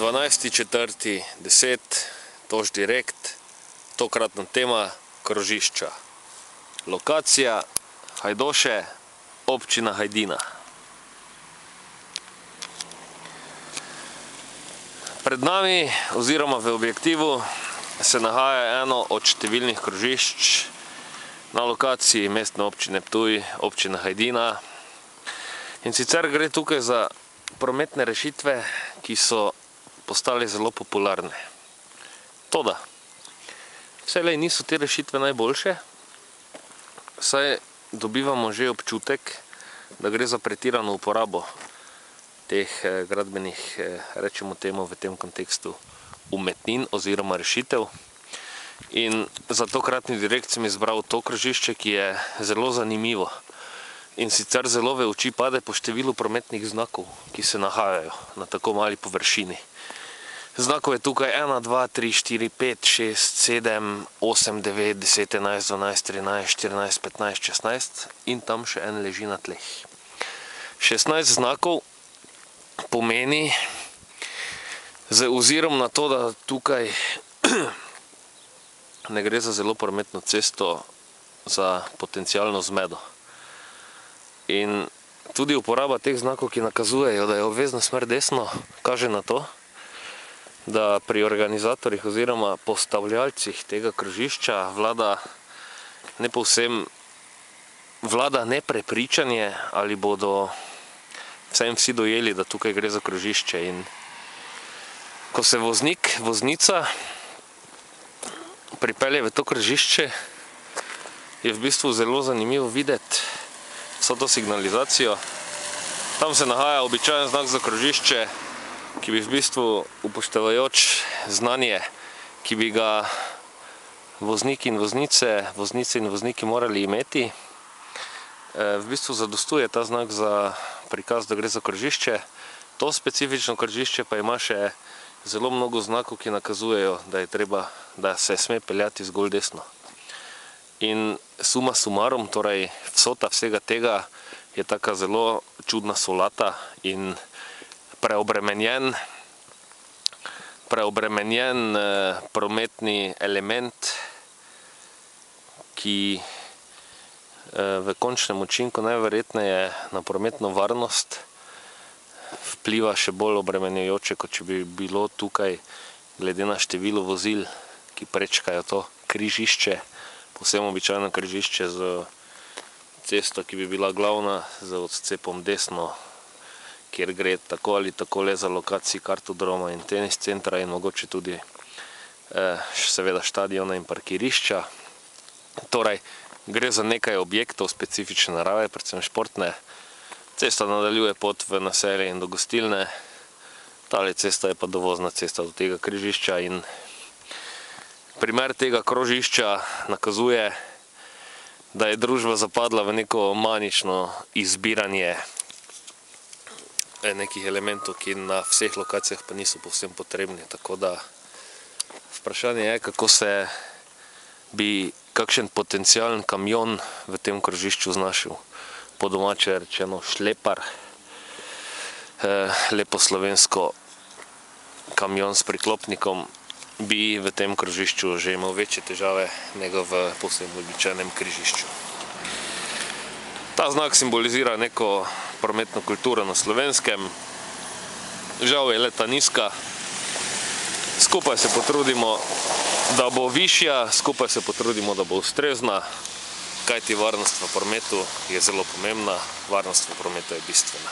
12.4.10, Toš direkt, tokratna tema krožišča. Lokacija Hajdoše, občina Hajdina. Pred nami oziroma v objektivu se nahaja eno od številnih krožišč na lokaciji mestne občine Ptuj, občina Hajdina. In sicer gre tukaj za prometne rešitve, ki so postale zelo popularne. Toda, vselej niso te rešitve najboljše, saj dobivamo že občutek, da gre za pretirano uporabo teh gradbenih, rečemo temu v tem kontekstu, umetnin oziroma rešitev. In za tokratni direkt sem izbral to krožišče, ki je zelo zanimivo. In sicer zelo v oči pade po številu prometnih znakov, ki se nahajajo na tako mali površini. Znakov je tukaj 1, 2, 3, 4, 5, 6, 7, 8, 9, 10, 11, 12, 13, 14, 15, 16 in tam še en leži na tleh. 16 znakov pomeni, z ozirom na to, da tukaj ne gre za zelo prometno cesto, za potencialno zmedo. In tudi uporaba teh znakov, ki nakazujejo, da je obvezna smer desno, kaže na to, da pri organizatorjih oziroma postavljalcih tega krožišča vlada neprepričanje, ali bodo vsem vsi dojeli, da tukaj gre za krožišče. In ko se voznik, voznica pripelje v to krožišče, je v bistvu zelo zanimivo videti vso to signalizacijo. Tam se nahaja običajen znak za krožišče, ki bi v bistvu upoštevajoč znanje, ki bi ga vozniki in voznice, voznice in vozniki morali imeti, v bistvu zadostuje ta znak za prikaz, da gre za krožišče. To specifično krožišče pa ima še zelo mnogo znakov, ki nakazujejo, da se sme peljati zgolj desno. In suma summarum, torej vsota vsega tega je taka zelo čudna solata in preobremenjen prometni element, ki v končnem učinku najverjetneje na prometno varnost vpliva še bolj obremenjujoče, kot če bi bilo tukaj, glede na število vozil, ki prečkajo to križišče, povsem običajno križišče z cesto, ki bi bila glavna, z odcepom desno, kjer gre tako ali tako le za lokaciji kartodroma in tenis centra in mogoče tudi seveda štadiona in parkirišča. Torej, gre za nekaj objektov specifične narave, predvsem športne. Cesta nadaljuje pot v naselje in do gostilne, tale cesta je pa dovozna cesta do tega križišča in primer tega krožišča nakazuje, da je družba zapadla v neko manično izbiranje nekih elementov, ki na vseh lokacijah pa niso povsem potrebni. Tako da vprašanje je, kako se bi kakšen potencialen kamion v tem krožišču znašel. Po domače rečeno šlepar, lepo slovensko kamion s priklopnikom, bi v tem krožišču že imel večje težave nego v povsem običajnem križišču. Ta znak simbolizira neko prometno kulturo na Slovenskem. Žal je leta nizka. Skupaj se potrudimo, da bo višja, skupaj se potrudimo, da bo ustrezna, kajti varnost v prometu je zelo pomembna, varnost v prometu je bistvena.